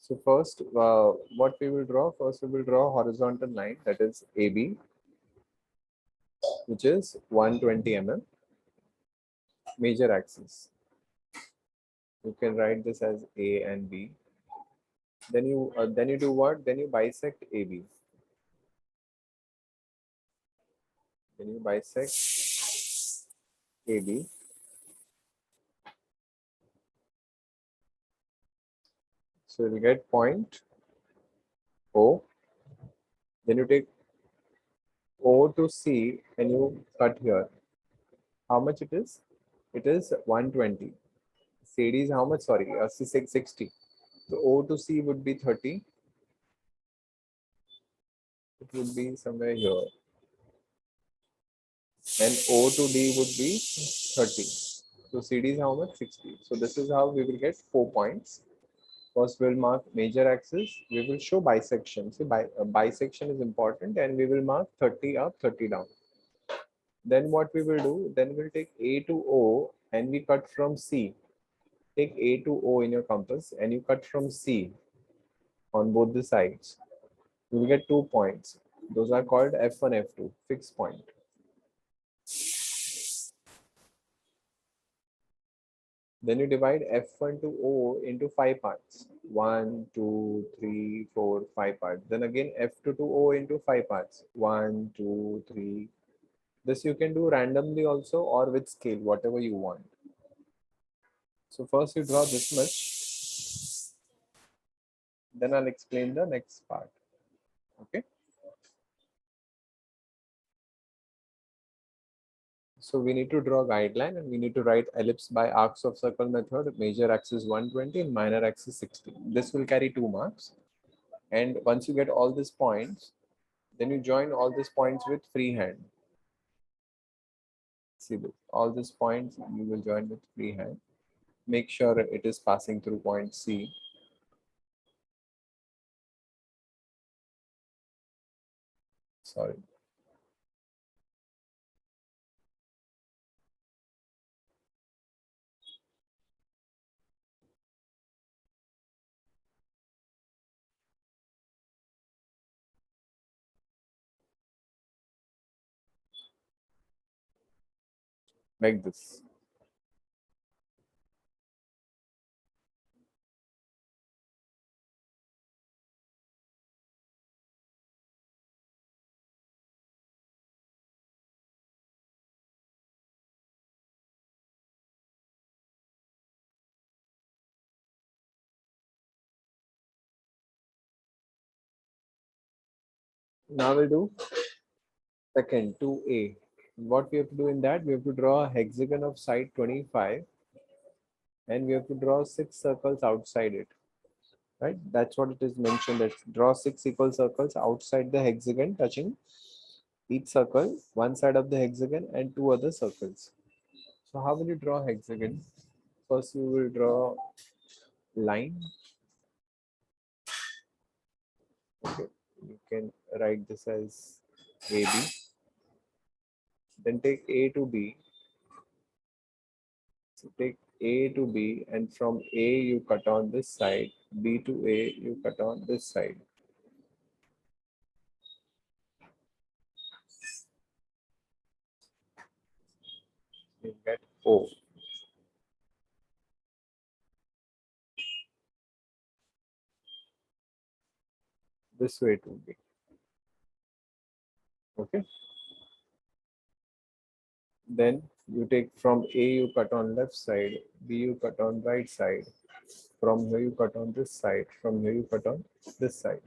So first, what we will draw? First, we will draw a horizontal line, that is AB, which is 120 mm, major axis. You can write this as A and B. Then you do what? Then you bisect AB. Then you bisect AB. So you'll get point O. Then you take O to C and you cut here. How much it is? It is 120. CD is how much? Sorry, 660. So O to C would be 30. It would be somewhere here. And O to D would be 30. So CD is how much? 60. So this is how we will get 4 points. First, we'll mark major axis. We will show bisection. See, bisection is important, and we will mark 30 up, 30 down. Then what we will do? Then we'll take A to O and we cut from C. Take A to O in your compass and you cut from C on both the sides. You will get 2 points. Those are called F1, F2, fixed point. Then you divide F1 to O into 5 parts. 1, 2, 3, 4, 5 parts. Then again F2 to O into 5 parts. 1, 2, 3. This you can do randomly also or with scale, whatever you want. So first you draw this much. Then I'll explain the next part. Okay. So we need to draw a guideline and we need to write ellipse by arcs of circle method, major axis 120 and minor axis 60. This will carry 2 marks. And once you get all these points, then you join all these points with freehand. See this, all these points you will join with freehand. Make sure it is passing through point C. Sorry. Like this. Now we'll do second 2A. What we have to do in that, we have to draw a hexagon of side 25 and we have to draw 6 circles outside it. Right? That's what it is mentioned, that draw 6 equal circles outside the hexagon, touching each circle, one side of the hexagon and 2 other circles. So how will you draw hexagon? First you will draw line. Okay, you can write this as AB. Then take A to B. So take A to B and from A you cut on this side, B to A you cut on this side. You get O. This way it will be. Okay. Then you take from A you cut on left side, B you cut on right side. From here you cut on this side, from here you cut on this side.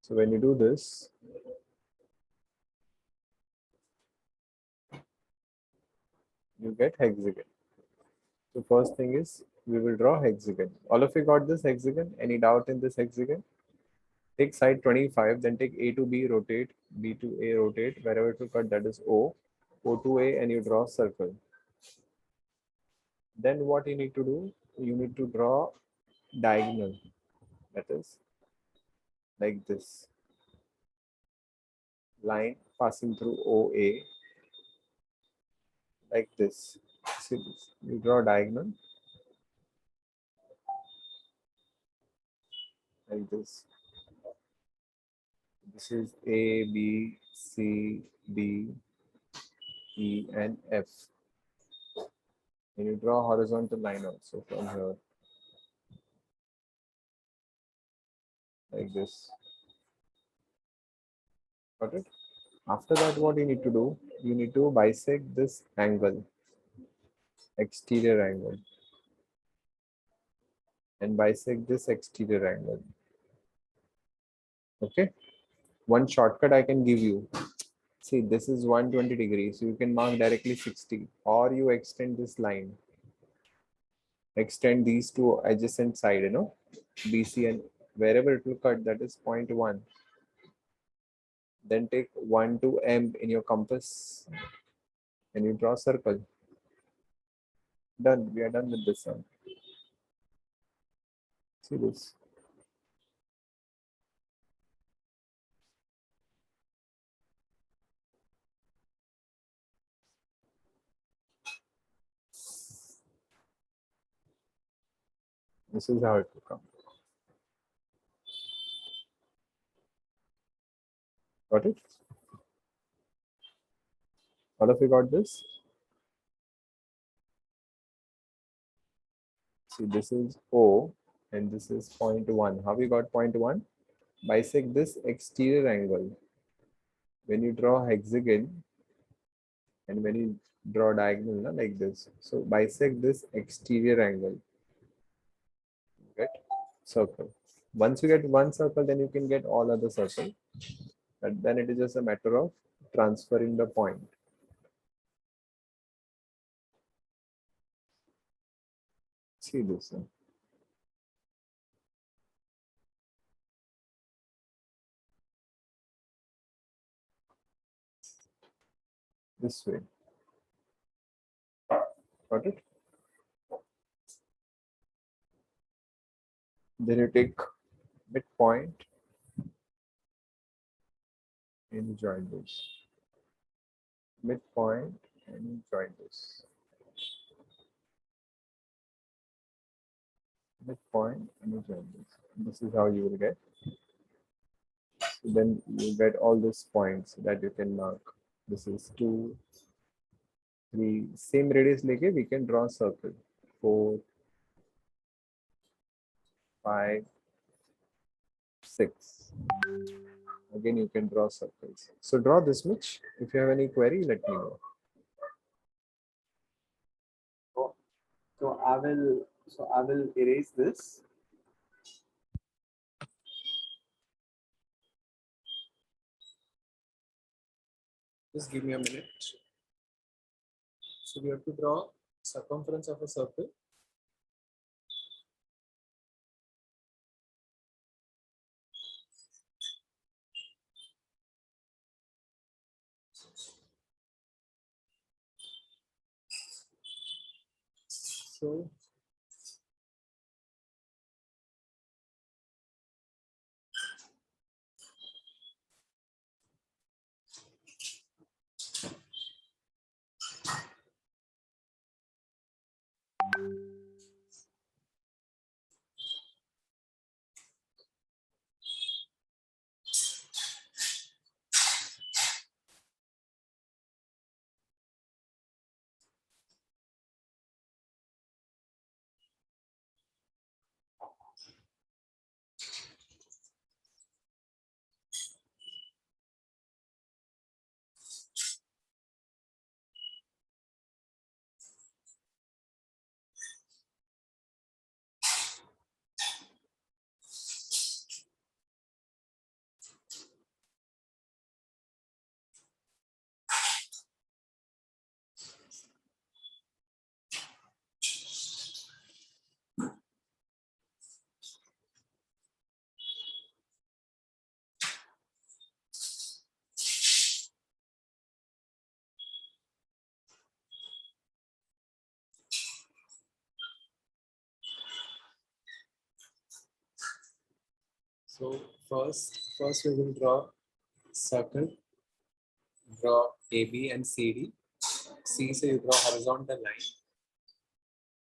So when you do this, you get hexagon. So first thing is we will draw hexagon. All of you got this hexagon? Any doubt in this hexagon? Take side 25, then take A to B, rotate, B to A, rotate, wherever to cut, that is O, O to A, and you draw circle. Then what you need to do? You need to draw diagonal, that is like this. Line passing through OA, like this. See this. You draw diagonal. like this. This is A, B, C, D, E, and F. And you draw a horizontal line also from here, like this. Got it? After that, what you need to do, you need to bisect this angle, exterior angle, and bisect this exterior angle. Okay? One shortcut I can give you. See, this is 120 degrees, so you can mark directly 60, or you extend this line. Extend these two adjacent side, BC, and wherever it will cut, that is 0.1. Then take 1 to M in your compass and you draw a circle. Done. We are done with this one. See this. This is how it will come. Got it? All of you got this? See, this is O and this is 0.1. How we got 0.1? Bisect this exterior angle. When you draw hexagon and when you draw diagonal like this. So bisect this exterior angle. Get circle. Once you get one circle, then you can get all other circles. But then it is just a matter of transferring the point. See this. This way. Got it? Then you take midpoint and you join this. Midpoint and you join this. Midpoint and you join this. This is how you will get. So then you get all these points that you can mark. This is 2, 3. Same radius leke we can draw a circle. 4, 5, 6. Again, you can draw circles. So draw this much. If you have any query, let me know. So I will erase this. Just give me a minute. So we have to draw circumference of a circle. So first we will draw circle, draw AB and CD. C, so you draw horizontal line.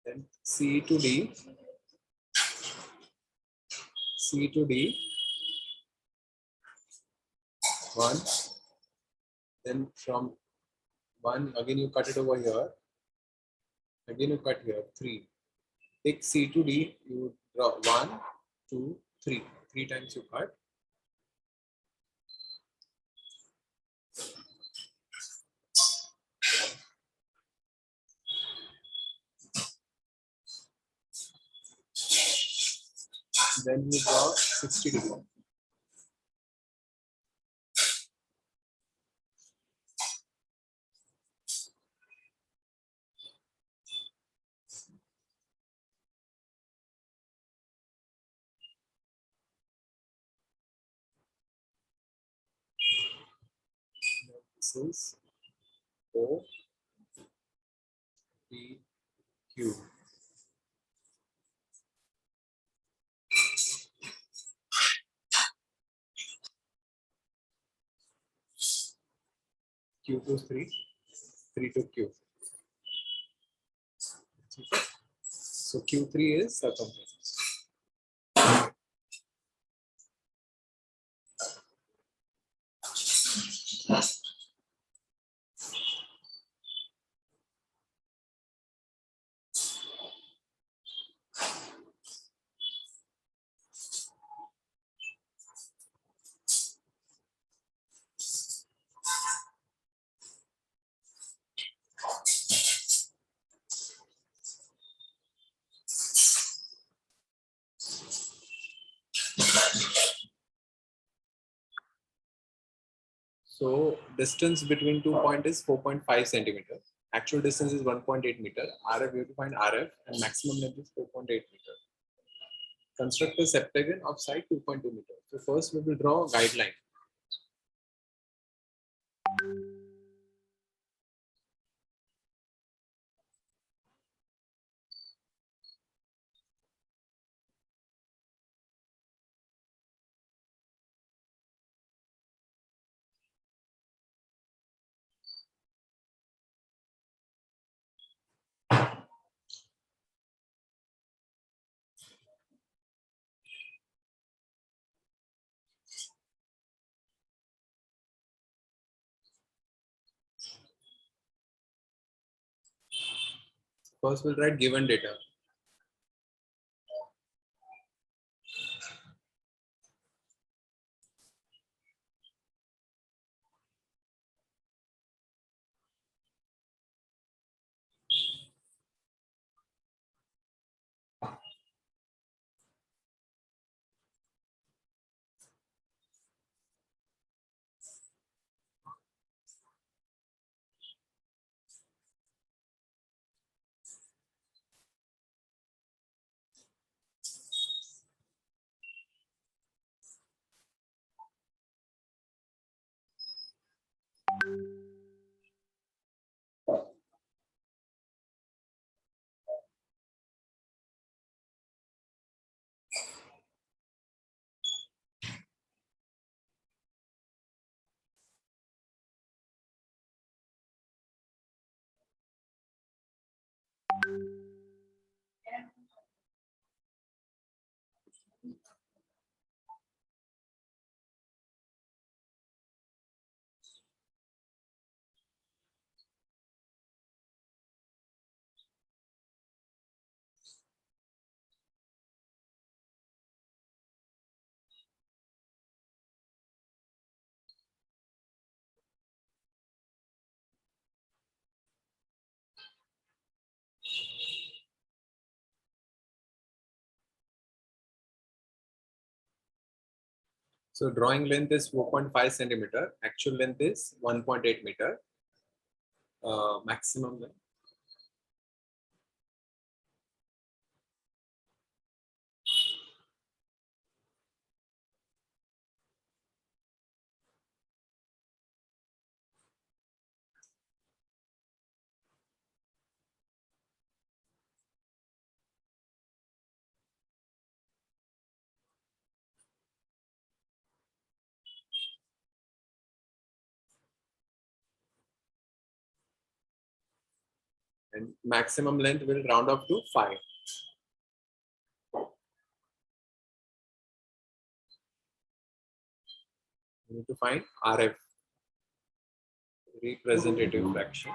Then C to D, C to D, 1. Then from 1, again you cut it over here. Again you cut here, 3. Take C to D, you draw 1, 2, 3. 3 times you cut. Then you draw 60 degree. This is O, P, Q. Q to 3, 3 to Q. Okay. So Q3 is circumference. So distance between 2 points is 4.5 centimeter. Actual distance is 1.8 meter. RF, we have to find RF, and maximum length is 4.8 meter. Construct a septagon of side 2.2 meter. So first we will draw a guideline. First we'll write given data. So drawing length is 4.5 centimeter. Actual length is 1.8 meter. Maximum length. And maximum length will round up to 5. You need to find RF, representative fraction.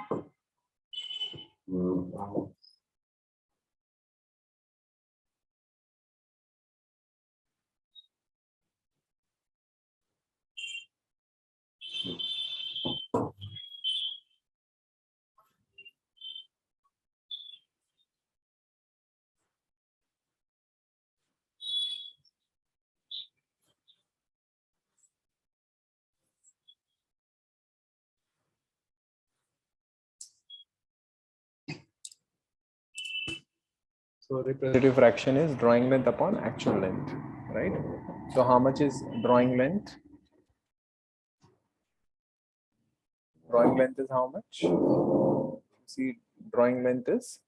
So representative fraction is drawing length upon actual length, right? So how much is drawing length? Drawing length is how much? See, drawing length is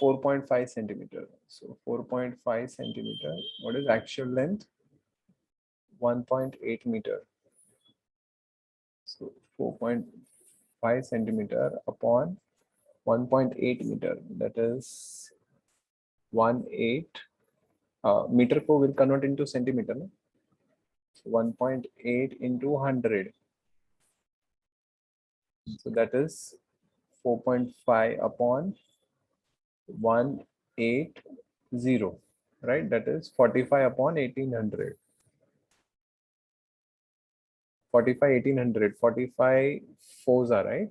4.5 centimeter. So 4.5 centimeter. What is actual length? 1.8 meter. So 4.5 centimeter upon 1.8 meter. That is 1.8. Meter को will convert into centimeter. No? So 1.8 into 100. So that is 4.5 upon 180, right? That is 45 upon 1800. 45 1800, 45 foza, right?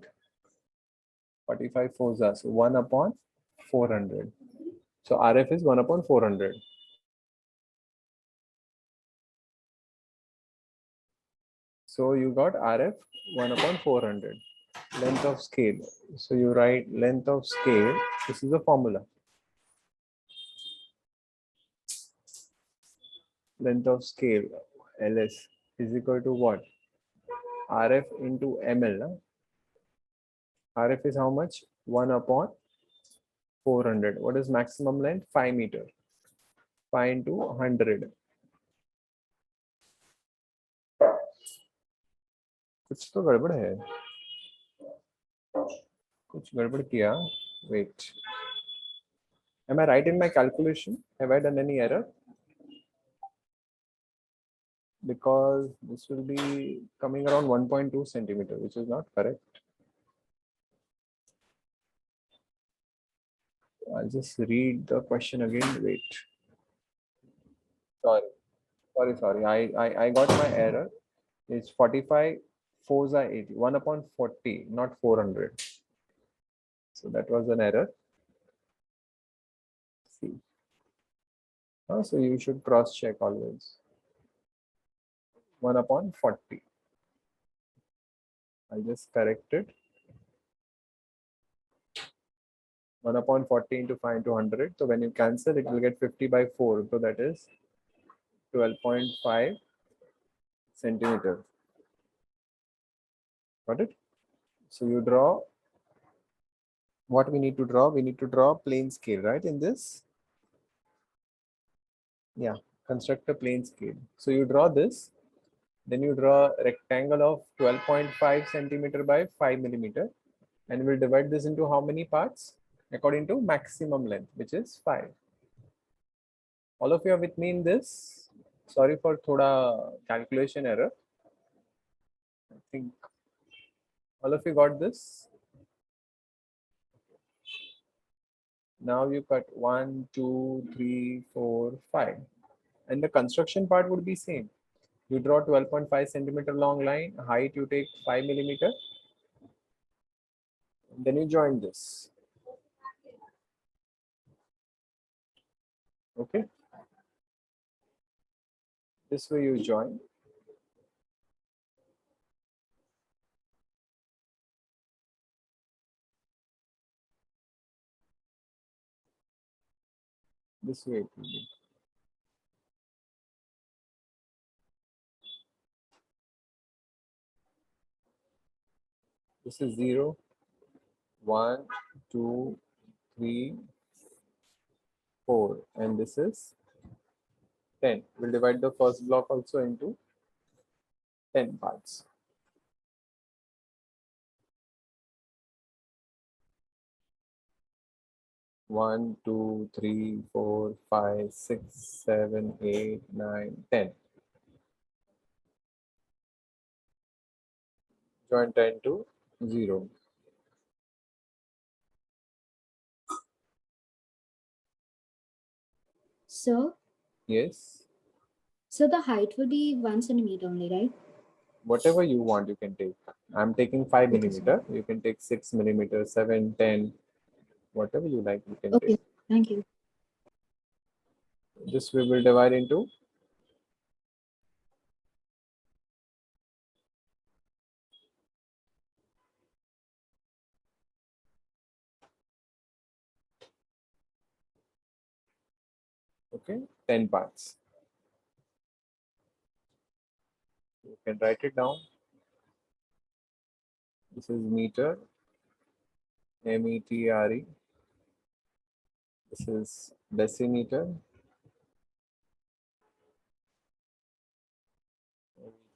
45 foza. So 1 upon 400. So RF is 1 upon 400. So you got RF 1 upon 400. Length of scale. So you write length of scale. This is the formula. Length of scale, LS, is equal to what? RF into ML. No? RF is how much? 1 upon 400. What is maximum length? 5 meter. 5 into 100. कुछ तो गड़बड़ है. कुछ गड़बड़ किया. Wait. Am I right in my calculation? Have I done any error? Because this will be coming around 1.2 centimeter, which is not correct. I'll just read the question again. Wait. Sorry. I got my error. It's 45 4s are 80. 1 upon 40, not 400. So that was an error. See. So you should cross check always. 1 upon 40. I'll just correct it. 1 upon 40 into 5 into 100. So when you cancel, it will get 50 by 4. So that is 12.5 centimeter. Got it? So you draw what we need to draw. We need to draw plane scale, right? In this. Yeah, construct a plane scale. So you draw this. Then you draw a rectangle of 12.5 centimeter by 5 millimeter. And we'll divide this into how many parts? According to maximum length, which is 5. All of you are with me in this? Sorry for thoda calculation error. I think all of you got this. Now you cut 1, 2, 3, 4, 5. And the construction part would be same. You draw 12.5 centimeter long line, height you take 5 millimeter. Then you join this. Okay. This way you join. This way it will be. This is 0, 1, 2, 3, 4, and this is 10. We'll divide the first block also into 10 parts. One, 2, 3, 4, 5, 6, 7, 8, 9, 10. join 10 to 0. So, Yes. so the height will be 1 centimeter only, right? Whatever you want, you can take. I'm taking 5 Okay, millimeter. You can take 6 millimeter, 7, 10, whatever you like, you can Okay, take. thank you. This we will divide into okay 10 parts. You can write it down. This is meter, METRE. This is decimeter,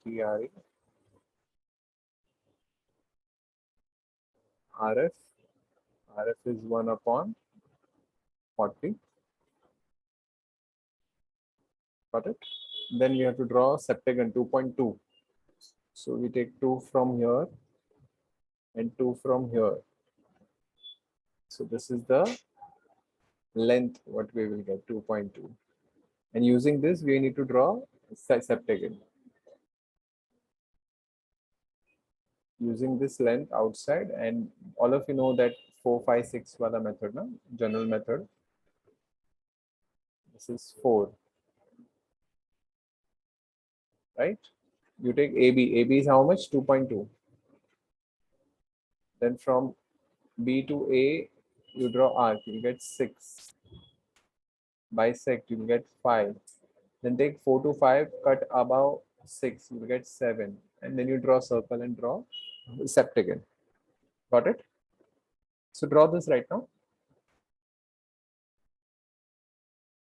METRE. RF, RF is 1 upon 40. Got it? Then we have to draw septagon 2.2. So we take 2 from here and 2 from here. So this is the length what we will get 2.2. And using this we need to draw septagon. Using this length outside, and all of you know that 4, 5, 6 wala method, na? General method. This is 4, right? You take AB. AB is how much? 2.2. Then from B to A, you draw arc. You get 6. Bisect. You get 5. Then take 4 to 5. Cut above 6. You get 7. And then you draw circle and draw septagon. Got it? So draw this right now.